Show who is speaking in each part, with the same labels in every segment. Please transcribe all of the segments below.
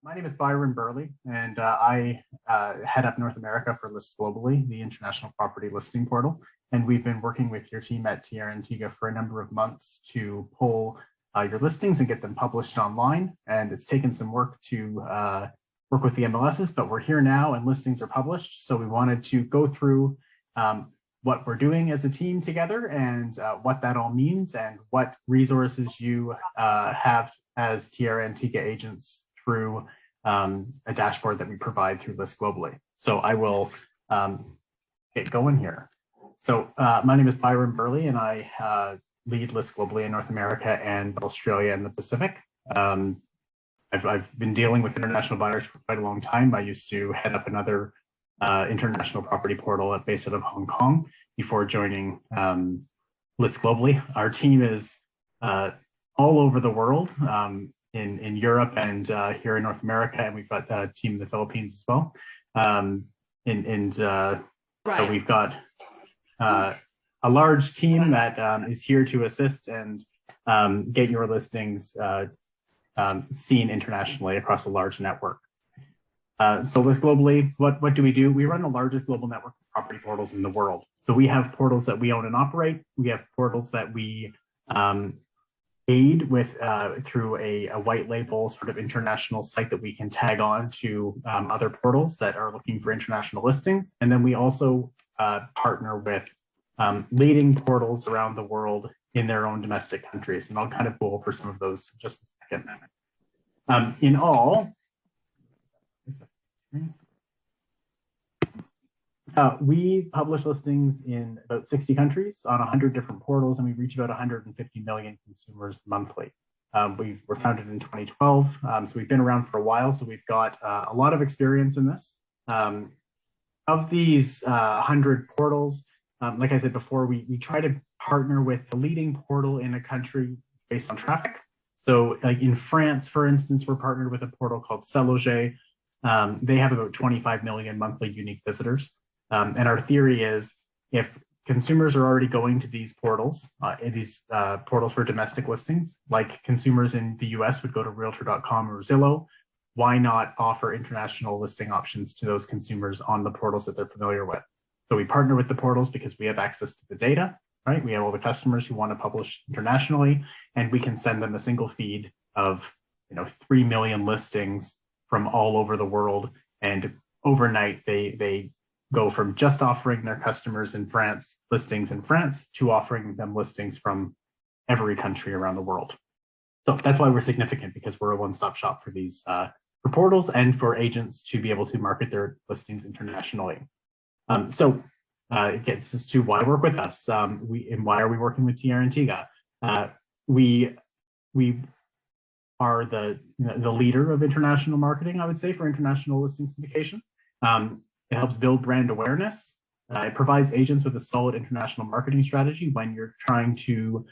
Speaker 1: My name is Byron Burley, and I head up North America for ListGlobally, the international property listing portal. And we've been working with your team at Tierra Antigua for a number of months to pull your listings and get them published online. And it's taken some work to work with the MLSs, but we're here now and listings are published. So we wanted to go through what we're doing as a team together and what that all means and what resources you have as Tierra Antigua agents through a dashboard that we provide through ListGlobally. So I will get going here. So my name is Byron Burley, and I lead ListGlobally in North America and Australia and the Pacific. I've been dealing with international buyers for quite a long time. I used to head up another international property portal based out of Hong Kong before joining ListGlobally. Our team is all over the world, in Europe and here in North America, and we've got a team in the Philippines as well. So we've got a large team that is here to assist and get your listings seen internationally across a large network. So ListGlobally, what do we do? We run the largest global network of property portals in the world. So we have portals that we own and operate. We have portals that we aid with through a white label sort of international site that we can tag on to other portals that are looking for international listings. And then we also partner with leading portals around the world in their own domestic countries. And I'll kind of go over some of those in just a second. In all, we publish listings in about 60 countries on 100 different portals, and we reach about 150 million consumers monthly. We were founded in 2012, so we've been around for a while, so we've got a lot of experience in this. Of these 100 portals, like I said before, we try to partner with the leading portal in a country based on traffic. So like in France, for instance, we're partnered with a portal called SeLoger. They have about 25 million monthly unique visitors. And our theory is if consumers are already going to these portals for domestic listings, like consumers in the US would go to realtor.com or Zillow, why not offer international listing options to those consumers on the portals that they're familiar with? So we partner with the portals because we have access to the data, right? We have all the customers who want to publish internationally, and we can send them a single feed of 3 million listings from all over the world. And overnight, they go from just offering their customers in France listings in France to offering them listings from every country around the world. So that's why we're significant, because we're a one-stop shop for these for portals and for agents to be able to market their listings internationally. So it gets us to why work with us, and why are we working with Tierra Antigua? We are the leader of international marketing, I would say, for international listing syndication. It helps build brand awareness. It provides agents with a solid international marketing strategy when you're trying to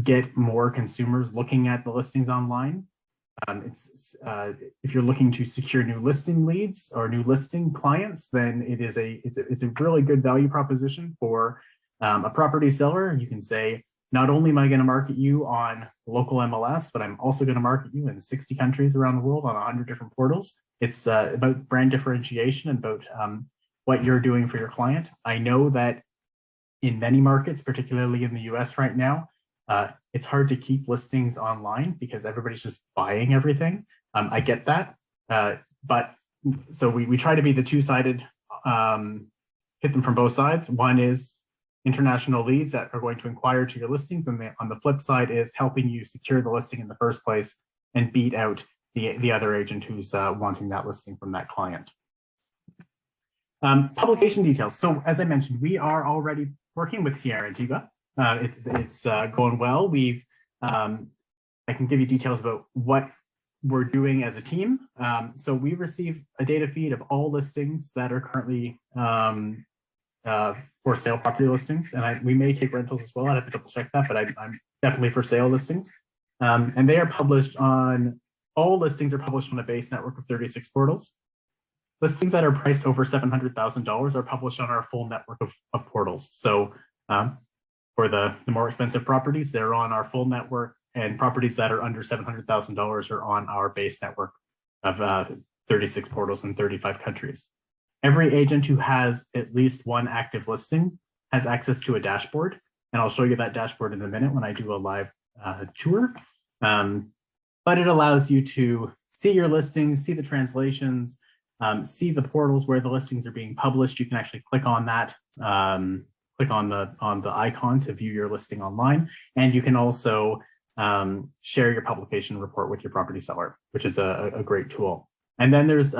Speaker 1: get more consumers looking at the listings online. If you're looking to secure new listing leads or new listing clients, then it's a really good value proposition for a property seller. You can say, not only am I going to market you on local MLS, but I'm also going to market you in 60 countries around the world on 100 different portals. It's about brand differentiation and about what you're doing for your client. I know that in many markets, particularly in the US right now, it's hard to keep listings online because everybody's just buying everything. I get that. But so we try to be the two-sided, hit them from both sides. One is international leads that are going to inquire to your listings, and on the flip side is helping you secure the listing in the first place and beat out the other agent who's wanting that listing from that client. Publication details. So as I mentioned, we are already working with Tierra Antigua. It's going well. I can give you details about what we're doing as a team. So we receive a data feed of all listings that are currently for sale property listings, and we may take rentals as well. I'd have to double check that, but I'm definitely for sale listings. And they are published on, all listings are published on a base network of 36 portals. Listings that are priced over $700,000 are published on our full network of portals. So for the more expensive properties, they're on our full network and properties that are under $700,000 are on our base network of 36 portals in 35 countries. Every agent who has at least one active listing has access to a dashboard, and I'll show you that dashboard in a minute when I do a live tour. But it allows you to see your listings, see the translations, see the portals where the listings are being published. You can actually click on that, click on the icon to view your listing online, and you can also share your publication report with your property seller, which is a great tool. And then there's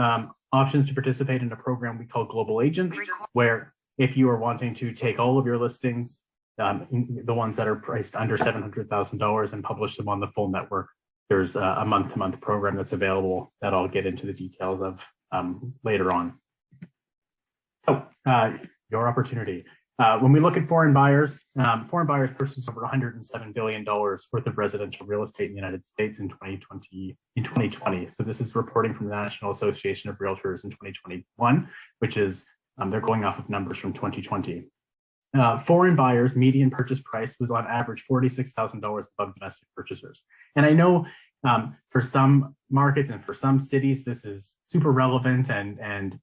Speaker 1: options to participate in a program we call Global Agent, where if you are wanting to take all of your listings, the ones that are priced under $700,000 and publish them on the full network, there's a month-to-month program that's available that I'll get into the details of later on. So your opportunity. When we look at foreign buyers purchased over $107 billion worth of residential real estate in the United States in 2020. So this is reporting from the National Association of Realtors in 2021, which is, they're going off of numbers from 2020. Foreign buyers' median purchase price was on average $46,000 above domestic purchasers. And I know for some markets and for some cities, this is super relevant and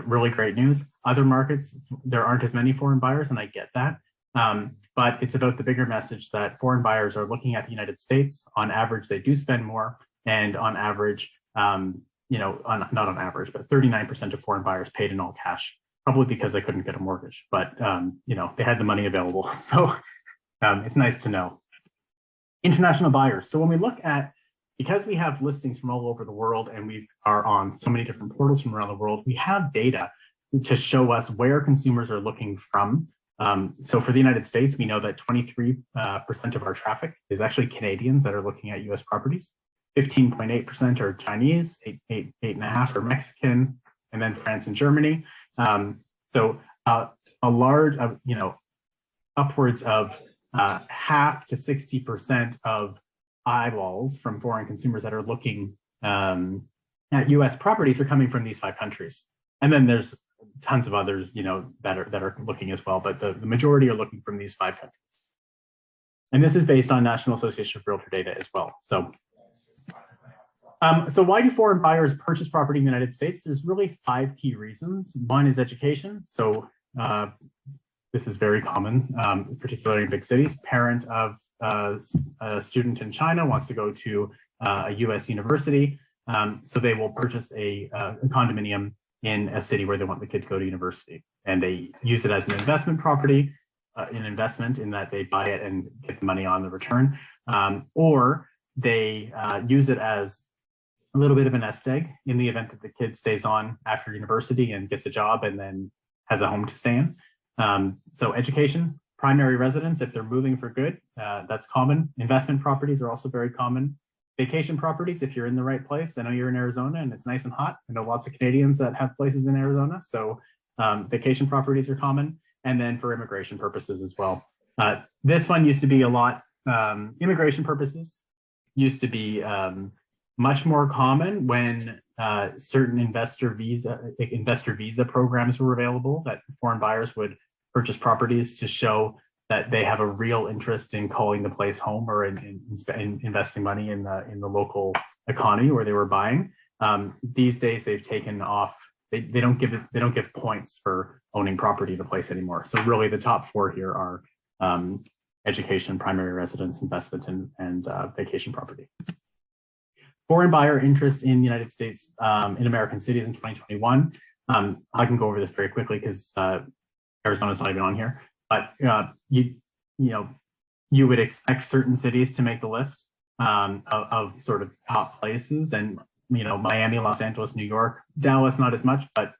Speaker 1: really great news. Other markets, there aren't as many foreign buyers, and I get that. But it's about the bigger message that foreign buyers are looking at the United States. On average, they do spend more, and on average, not on average, but 39% of foreign buyers paid in all cash, probably because they couldn't get a mortgage, but they had the money available. So it's nice to know. International buyers. So when we look at, because we have listings from all over the world and we are on so many different portals from around the world, we have data to show us where consumers are looking from. So for the United States, we know that 23% of our traffic is actually Canadians that are looking at US properties. 15.8% are Chinese, 8.5% are Mexican, and then France and Germany. So a large, upwards of half to 60% of eyeballs from foreign consumers that are looking at US properties are coming from these 5 countries. And then there's tons of others, that are looking as well, but the majority are looking from these 5 countries. And this is based on National Association of Realtor data as well. So why do foreign buyers purchase property in the United States? There's really 5 key reasons. One is education. So this is very common, particularly in big cities. Parent of a student in China wants to go to a US university. So they will purchase a condominium in a city where they want the kid to go to university. And they use it as an investment property, an investment in that they buy it and get the money on the return. Or they use it as a little bit of a nest egg in the event that the kid stays on after university and gets a job and then has a home to stay in. So education, primary residence, if they're moving for good, that's common. Investment properties are also very common. Vacation properties, if you're in the right place. I know you're in Arizona and it's nice and hot. I know lots of Canadians that have places in Arizona. So vacation properties are common. And then for immigration purposes as well. This one used to be a lot, immigration purposes used to be much more common when certain investor visa programs were available, that foreign buyers would purchase properties to show that they have a real interest in calling the place home or in investing money in the local economy where they were buying. These days they've taken off. They don't give points for owning property in a place anymore. So really the top 4 here are education, primary residence, investment, and vacation property. Foreign buyer interest in the United States in American cities in 2021. I can go over this very quickly because Arizona's not even on here. But you would expect certain cities to make the list of sort of top places, and Miami, Los Angeles, New York, Dallas, not as much, but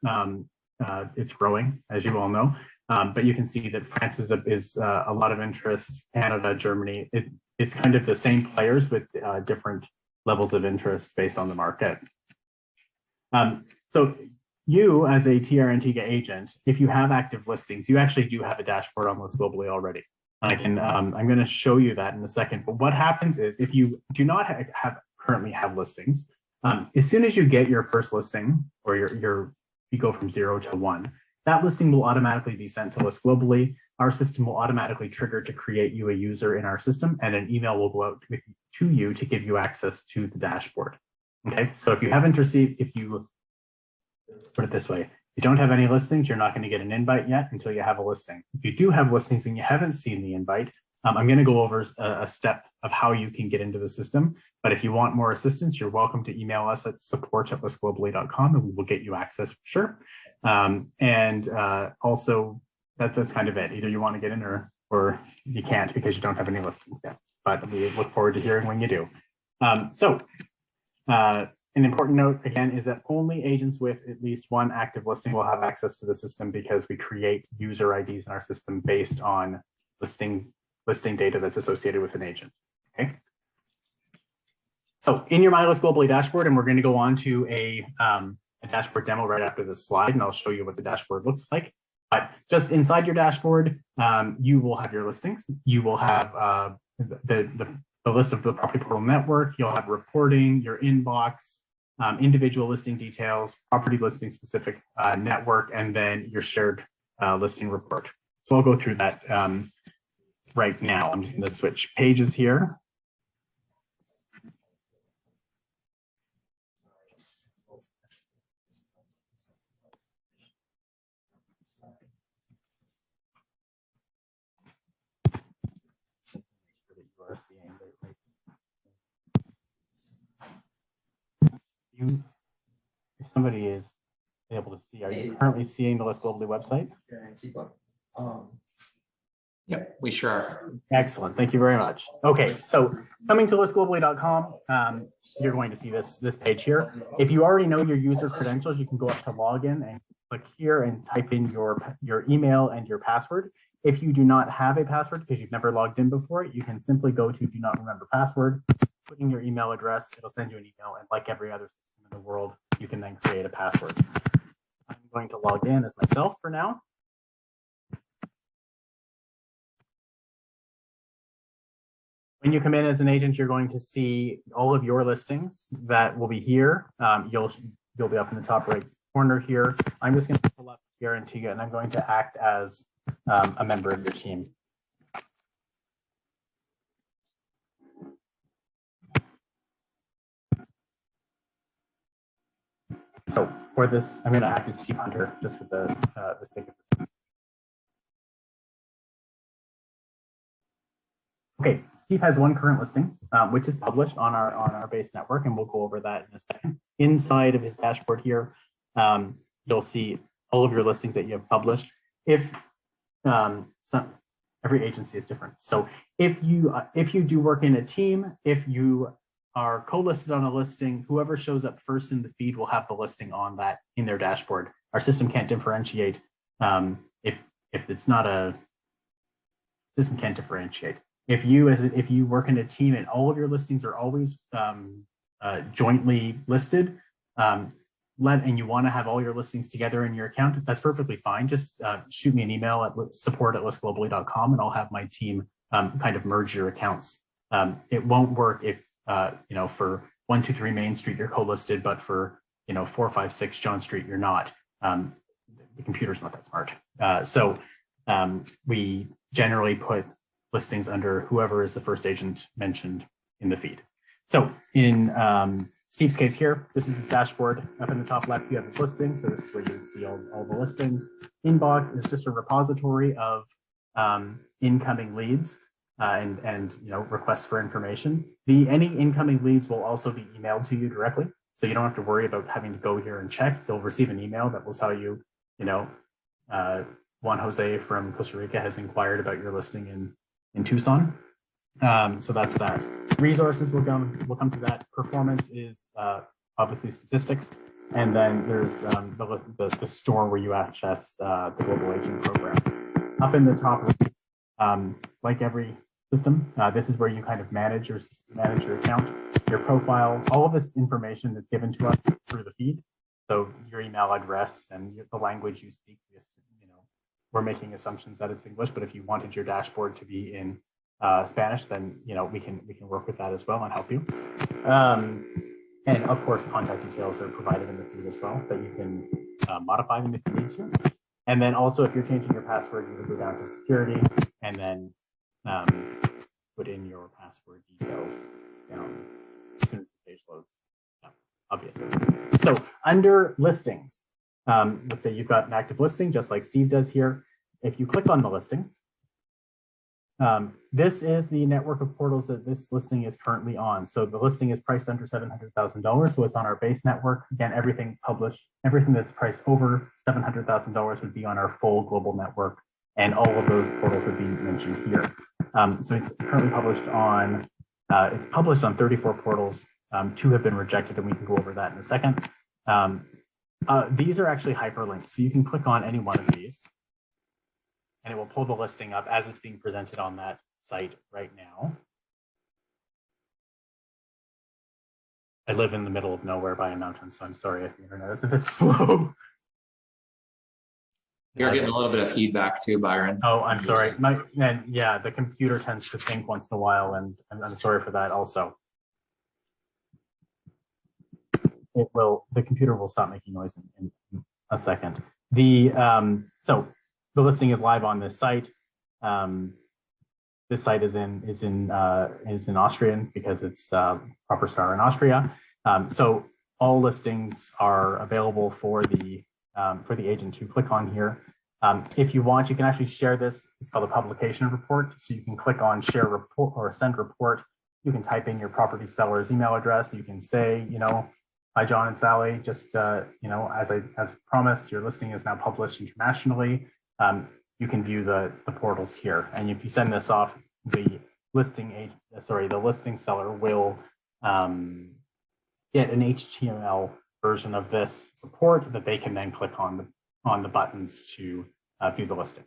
Speaker 1: it's growing, as you all know. But you can see that France is a lot of interest. Canada, Germany, it's kind of the same players with different levels of interest based on the market. So you, as a Tierra Antigua agent, if you have active listings, you actually do have a dashboard on ListGlobally already. And I'm going to show you that in a second. But what happens is, if you do not currently have listings, as soon as you get your first listing, or you go from 0 to 1, that listing will automatically be sent to ListGlobally. our system will automatically trigger to create you a user in our system, and an email will go out to you to give you access to the dashboard. Okay, so if you haven't received, if you put it this way, if you don't have any listings, you're not going to get an invite yet until you have a listing. If you do have listings and you haven't seen the invite, I'm going to go over a step of how you can get into the system. But if you want more assistance, you're welcome to email us at support@listglobally.com, and we will get you access for sure. Also, that's kind of it. Either you want to get in or you can't because you don't have any listings yet. But we look forward to hearing when you do. An important note, again, is that only agents with at least one active listing will have access to the system, because we create user IDs in our system based on listing data that's associated with an agent. Okay. So in your My List Globally dashboard, and we're going to go on to a dashboard demo right after this slide, and I'll show you what the dashboard looks like. But just inside your dashboard, you will have your listings. You will have the list of the property portal network. You'll have reporting, your inbox, individual listing details, property listing specific network, and then your shared listing report. So I'll go through that right now. I'm just going to switch pages here. If somebody is able to see, are you currently seeing the List Globally website?
Speaker 2: Yep, we sure are.
Speaker 1: Excellent. Thank you very much. Okay, so coming to listglobally.com, you're going to see this page here. If you already know your user credentials, you can go up to login and click here and type in your email and your password. If you do not have a password because you've never logged in before, you can simply go to do not remember password, put in your email address, it'll send you an email, and like every other system in the world, you can then create a password. I'm going to log in as myself for now. When you come in as an agent, you're going to see all of your listings that will be here. You'll be up in the top right corner here. I'm just going to pull up Tierra Antigua, and I'm going to act as a member of your team. So for this, I'm going to act as Chief Hunter just for the sake of this. Okay, Steve has one current listing, which is published on our base network, and we'll go over that in a second. Inside of his dashboard here, you'll see all of your listings that you have published. If every agency is different, so if you do work in a team, if you are co-listed on a listing, whoever shows up first in the feed will have the listing on that in their dashboard. Our system can't differentiate if it's not a system can't differentiate. If you work in a team and all of your listings are always jointly listed, and you want to have all your listings together in your account, that's perfectly fine. Just shoot me an email at support@listglobally.com, and I'll have my team kind of merge your accounts. It won't work if for 123 Main Street you're co-listed, but for 456 John Street you're not. The computer's not that smart. So we generally put listings under whoever is the first agent mentioned in the feed. So in Steve's case here, this is his dashboard. Up in the top left, you have his listing. So this is where you can see all the listings. Inbox is just a repository of incoming leads and requests for information. Any incoming leads will also be emailed to you directly. So you don't have to worry about having to go here and check. You'll receive an email that will tell you, Juan Jose from Costa Rica has inquired about your listing in Tucson. So that's that. Resources will come to that. Performance is obviously statistics. And then there's the store where you access the Global Agent Program. Up in the top, like every system, this is where you kind of manage your account, your profile, all of this information that's given to us through the feed. So your email address and the language you speak, we're making assumptions that it's English, but if you wanted your dashboard to be in Spanish, then we can work with that as well and help you. And of course, contact details are provided in the feed as well, that you can modify them if you need to. And then also, if you're changing your password, you can go down to security and then put in your password details down as soon as the page loads. Yeah, obviously. So under listings, let's say you've got an active listing, just like Steve does here. If you click on the listing, this is the network of portals that this listing is currently on. So the listing is priced under $700,000. So it's on our base network. Again, everything that's priced over $700,000 would be on our full global network. And all of those portals would be mentioned here. So it's currently published on, 34 portals. 2 have been rejected, and we can go over that in a second. These are actually hyperlinks. So you can click on any one of these, and it will pull the listing up as it's being presented on that site right now. I live in the middle of nowhere by a mountain, so I'm sorry if the internet is a bit slow.
Speaker 2: You're getting a little bit of feedback too, Byron.
Speaker 1: Oh, I'm sorry. Yeah, the computer tends to think once in a while, and I'm sorry for that also. The computer will stop making noise in a second. So the listing is live on this site. This site is in Austrian because it's proper star in Austria. So all listings are available for the agent to click on here. If you want, you can actually share this. It's called a publication report. So you can click on share report or send report. You can type in your property seller's email address. You can say, hi, John and Sally, just, as promised, your listing is now published internationally. You can view the portals here. And if you send this off, the listing seller will get an HTML version of this report that they can then click on the buttons to view the listing.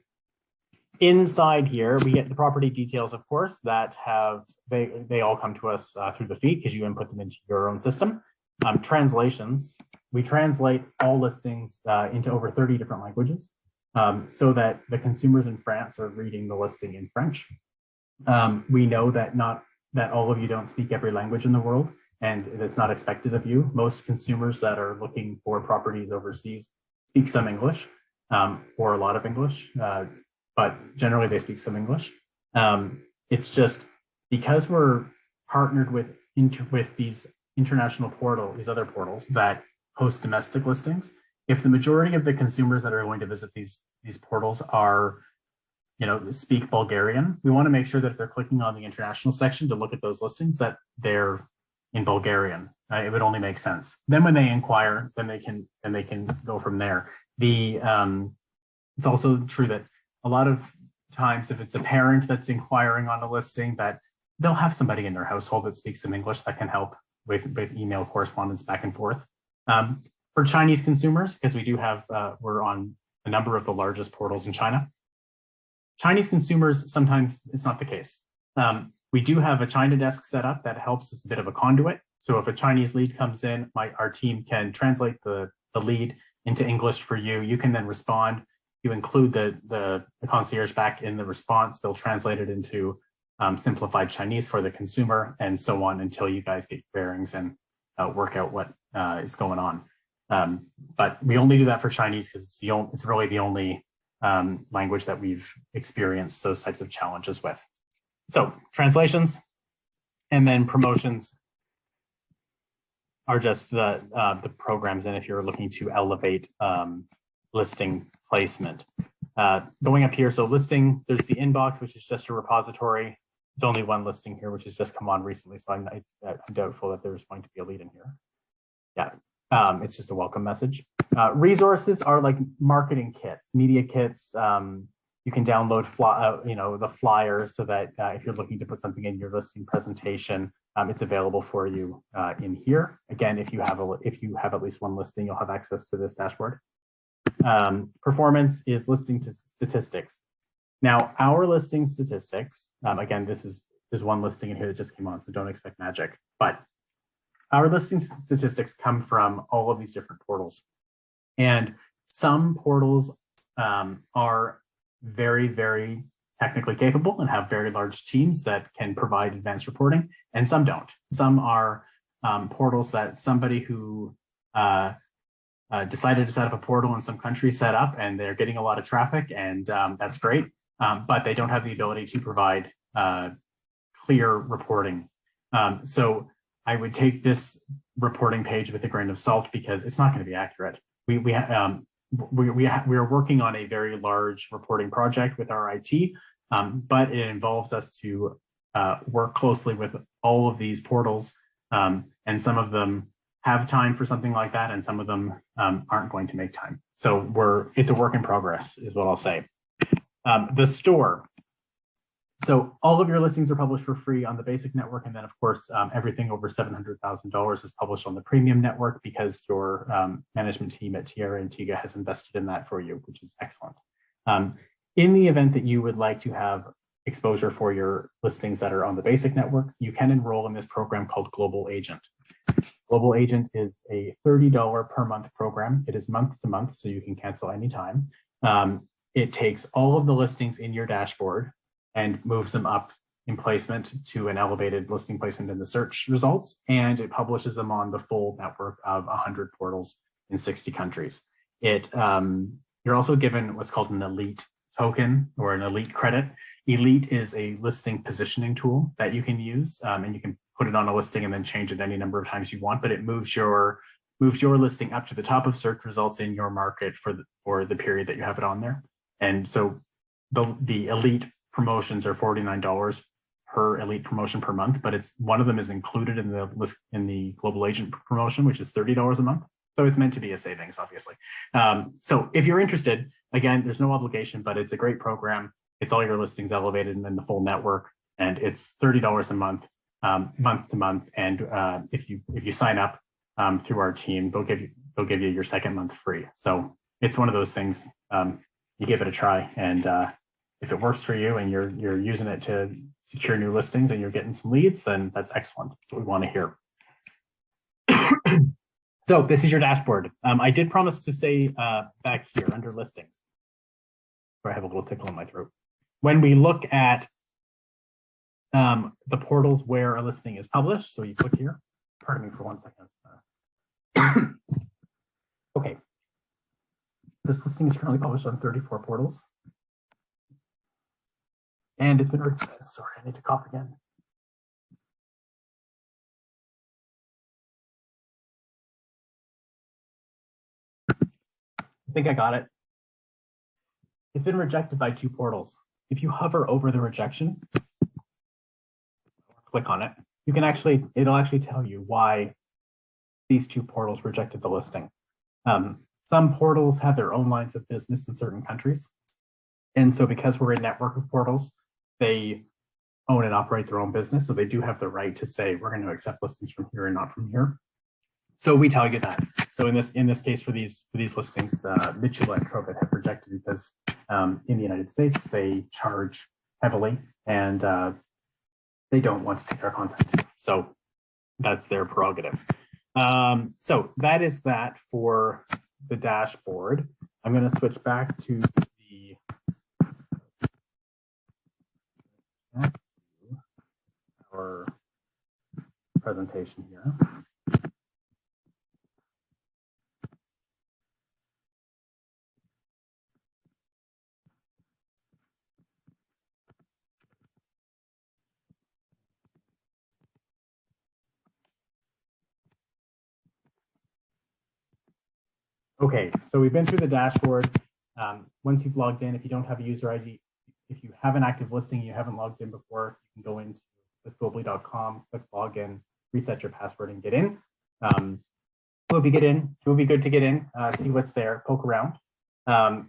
Speaker 1: Inside here, we get the property details, of course, that they all come to us through the feed because you input them into your own system. Translations, we translate all listings into over 30 different languages so that the consumers in France are reading the listing in French. We know that that all of you don't speak every language in the world, and it's not expected of you. Most consumers that are looking for properties overseas speak some English or a lot of English, but generally they speak some English. It's just because we're partnered with these international these other portals that host domestic listings. If the majority of the consumers that are going to visit these portals are, speak Bulgarian, we want to make sure that if they're clicking on the international section to look at those listings, that they're in Bulgarian. It would only make sense. Then when they inquire, then they can go from there. It's also true that a lot of times, if it's a parent that's inquiring on a listing, that they'll have somebody in their household that speaks some English that can help with email correspondence back and forth. For Chinese consumers, because we do have, we're on a number of the largest portals in China. Chinese consumers, sometimes it's not the case. We do have a China desk set up that helps as a bit of a conduit. So if a Chinese lead comes in, our team can translate the lead into English for you. You can then respond. You include the concierge back in the response. They'll translate it into simplified Chinese for the consumer, and so on until you guys get your bearings and work out what is going on. But we only do that for Chinese because it's really the only language that we've experienced those types of challenges with. So translations and then promotions are just the programs, and if you're looking to elevate listing placement. Going up here, so listing, there's the inbox, which is just a repository. It's only one listing here, which has just come on recently, so I'm doubtful that there's going to be a lead in here. Yeah, it's just a welcome message. Resources are like marketing kits, media kits. You can download the flyers so that if you're looking to put something in your listing presentation, it's available for you in here. Again, if you have at least one listing, you'll have access to this dashboard. Performance is listing statistics. Now, our listing statistics, again, there's one listing in here that just came on, so don't expect magic, but our listing statistics come from all of these different portals. And some portals are very, very technically capable and have very large teams that can provide advanced reporting, and some don't. Some are portals that somebody who decided to set up a portal in some countries set up, and they're getting a lot of traffic, and that's great. But they don't have the ability to provide clear reporting. So I would take this reporting page with a grain of salt because it's not going to be accurate. We are working on a very large reporting project with our IT, but it involves us to work closely with all of these portals, and some of them have time for something like that, and some of them aren't going to make time. So it's a work in progress, is what I'll say. The store. So all of your listings are published for free on the basic network, and then of course everything over $700,000 is published on the premium network because your management team at Tierra Antigua has invested in that for you, which is excellent. In the event that you would like to have exposure for your listings that are on the basic network, you can enroll in this program called Global Agent. Global Agent is a $30 per month program. It is month to month, so you can cancel anytime. It takes all of the listings in your dashboard and moves them up in placement to an elevated listing placement in the search results, and it publishes them on the full network of 100 portals in 60 countries. You're also given what's called an elite token or an elite credit. Elite is a listing positioning tool that you can use, and you can put it on a listing and then change it any number of times you want, but it moves your listing up to the top of search results in your market for the period that you have it on there. And so the elite promotions are $49 per elite promotion per month, but one of them is included in the Global Agent promotion, which is $30 a month. So it's meant to be a savings, obviously. So if you're interested, again, there's no obligation, but it's a great program. It's all your listings elevated and then the full network, and it's $30 a month, month to month. And if you sign up through our team, they'll give you your second month free. So it's one of those things. You give it a try, and if it works for you and you're using it to secure new listings and you're getting some leads, then that's excellent. That's what we want to hear. So this is your dashboard. I did promise to say back here under listings, where I have a little tickle in my throat. When we look at the portals where a listing is published, so you click here. Pardon me for 1 second. Okay. This listing is currently published on 34 portals. And it's been, sorry, I need to cough again. I think I got it. It's been rejected by 2 portals. If you hover over the rejection, click on it, it'll actually tell you why these 2 portals rejected the listing. Some portals have their own lines of business in certain countries. And so because we're a network of portals, they own and operate their own business. So they do have the right to say, we're going to accept listings from here and not from here. So we tell you that. So in this case, for these listings, Mitchell and Trowbridge have rejected because in the United States, they charge heavily and they don't want to take our content. So that's their prerogative. So that is that for the dashboard. I'm going to switch back to our presentation here. Okay, so we've been through the dashboard. Once you've logged in, if you don't have a user ID, if you have an active listing, you haven't logged in before, you can go into listglobally.com, click login, reset your password and get in. It will be good to get in, see what's there, poke around.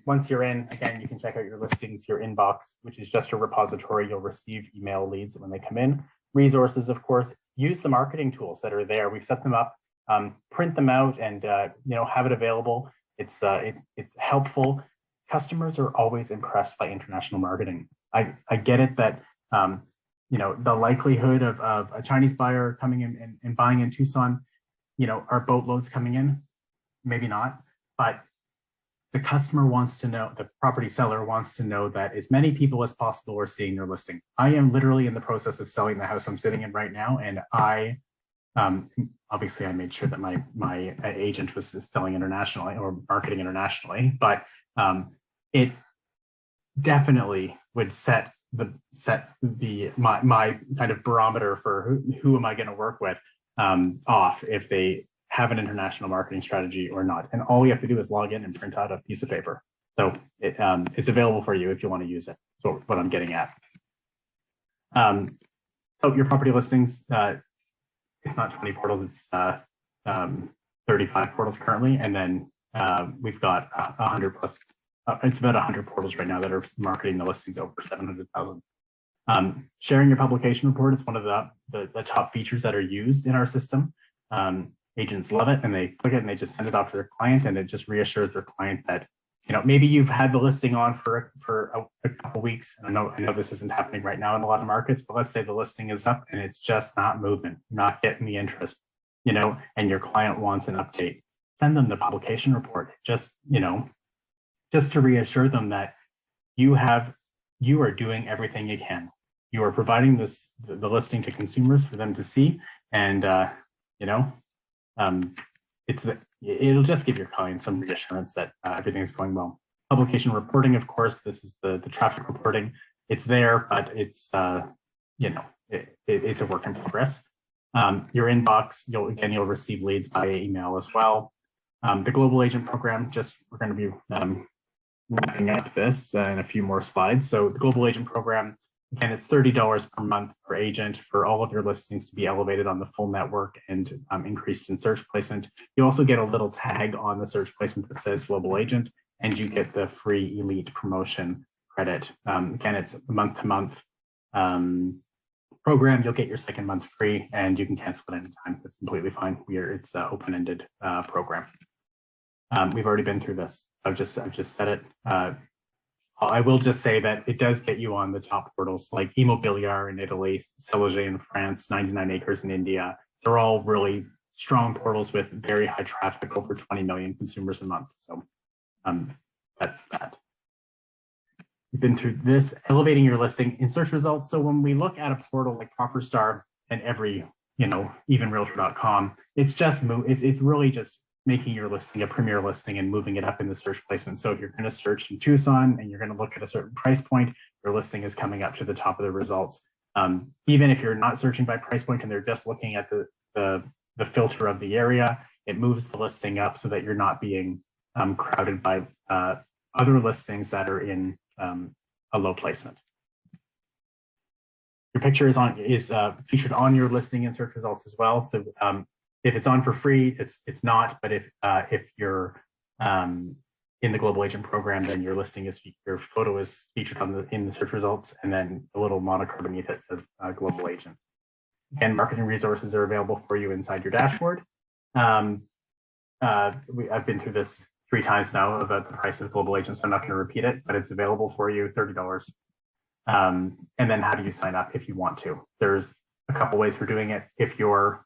Speaker 1: Once you're in, again, you can check out your listings, your inbox, which is just a repository. You'll receive email leads when they come in. Resources, of course, use the marketing tools that are there. We've set them up, print them out and have it available. It's helpful. Customers are always impressed by international marketing. I get it that the likelihood of a Chinese buyer coming in and buying in Tucson, are boatloads coming in? Maybe not, but the customer wants to know, the property seller wants to know that as many people as possible are seeing their listing. I am literally in the process of selling the house I'm sitting in right now, and I obviously I made sure that my agent was selling internationally or marketing internationally, but it definitely would set my kind of barometer for who am I going to work with off if they have an international marketing strategy or not. And all you have to do is log in and print out a piece of paper. So it's available for you if you want to use it. So what I'm getting at. So your property listings, it's not 20 portals, it's 35 portals currently. And then we've got 100 plus, it's about 100 portals right now that are marketing the listings over 700,000. Sharing your publication report is one of the top features that are used in our system. Agents love it, and they click it and they just send it off to their client, and it just reassures their client that, you know, maybe you've had the listing on for a couple of weeks. And I know this isn't happening right now in a lot of markets, but let's say the listing is up and it's just not moving, not getting the interest, you know, and your client wants an update. Send them the publication report, just, you know, just to reassure them that you are doing everything you can. You are providing the listing to consumers for them to see, and you know, it'll just give your client some reassurance that everything is going well. Publication reporting, of course, this is the traffic reporting. It's there, but it's you know, it's a work in progress. Your inbox, you'll receive leads via email as well. The Global Agent Program, we're going to be wrapping up this in a few more slides. So the Global Agent Program, again, it's $30 per month per agent for all of your listings to be elevated on the full network and increased in search placement. You also get a little tag on the search placement that says Global Agent, and you get the free Elite promotion credit. Again, it's a month-to-month program. You'll get your second month free, and you can cancel it anytime. It's completely fine. It's an open-ended program. We've already been through this. I've just said it. I will just say that it does get you on the top portals like Immobiliar in Italy, Celliger in France, 99 Acres in India. They're all really strong portals with very high traffic, over 20 million consumers a month. So that's that. We've been through this, elevating your listing in search results. So when we look at a portal like ProperStar and every, you know, even Realtor.com, it's really just making your listing a premier listing and moving it up in the search placement. So if you're going to search in Tucson and you're going to look at a certain price point, your listing is coming up to the top of the results. Even if you're not searching by price point and they're just looking at the filter of the area, it moves the listing up so that you're not being crowded by other listings that are in a low placement. Your picture is featured on your listing and search results as well. So if it's on for free, it's not. But if you're in the Global Agent Program, then your photo is featured in the search results, and then a little moniker beneath it says Global Agent. Again, marketing resources are available for you inside your dashboard. I've been through this 3 times now about the price of Global Agent, so I'm not going to repeat it, but it's available for you, $30. And then how do you sign up if you want to? There's a couple ways for doing it. If you're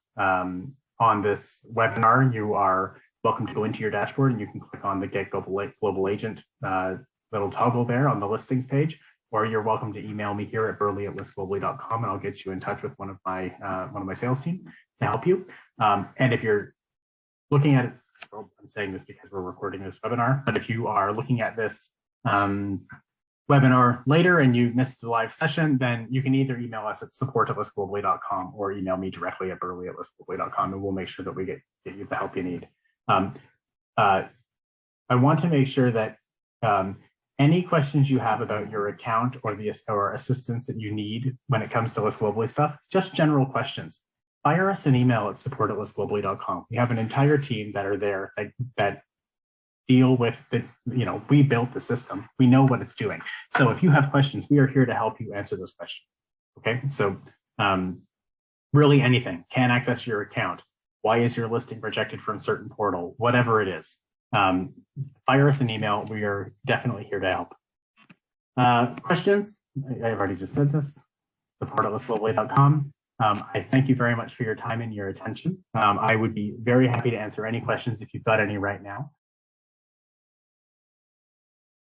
Speaker 1: on this webinar, you are welcome to go into your dashboard and you can click on the Get Global Agent little toggle there on the listings page, or you're welcome to email me here at burley@listglobally.com and I'll get you in touch with one of my sales team to help you. And if you're looking at it, well, I'm saying this because we're recording this webinar, but if you are looking at this webinar later and you missed the live session, then you can either email us at support@listglobally.com or email me directly at burley@listglobally.com, and we'll make sure that we get you the help you need. I want to make sure that any questions you have about your account or assistance that you need when it comes to List Globally stuff, just general questions, fire us an email at support@listglobally.com. We have an entire team that are there that deal with we built the system. We know what it's doing. So if you have questions, we are here to help you answer those questions. Okay, so really anything, can't access your account. Why is your listing rejected from a certain portal? Whatever it is, fire us an email. We are definitely here to help. Questions? I've already just said this. Support@listglobally.com. I thank you very much for your time and your attention. I would be very happy to answer any questions if you've got any right now.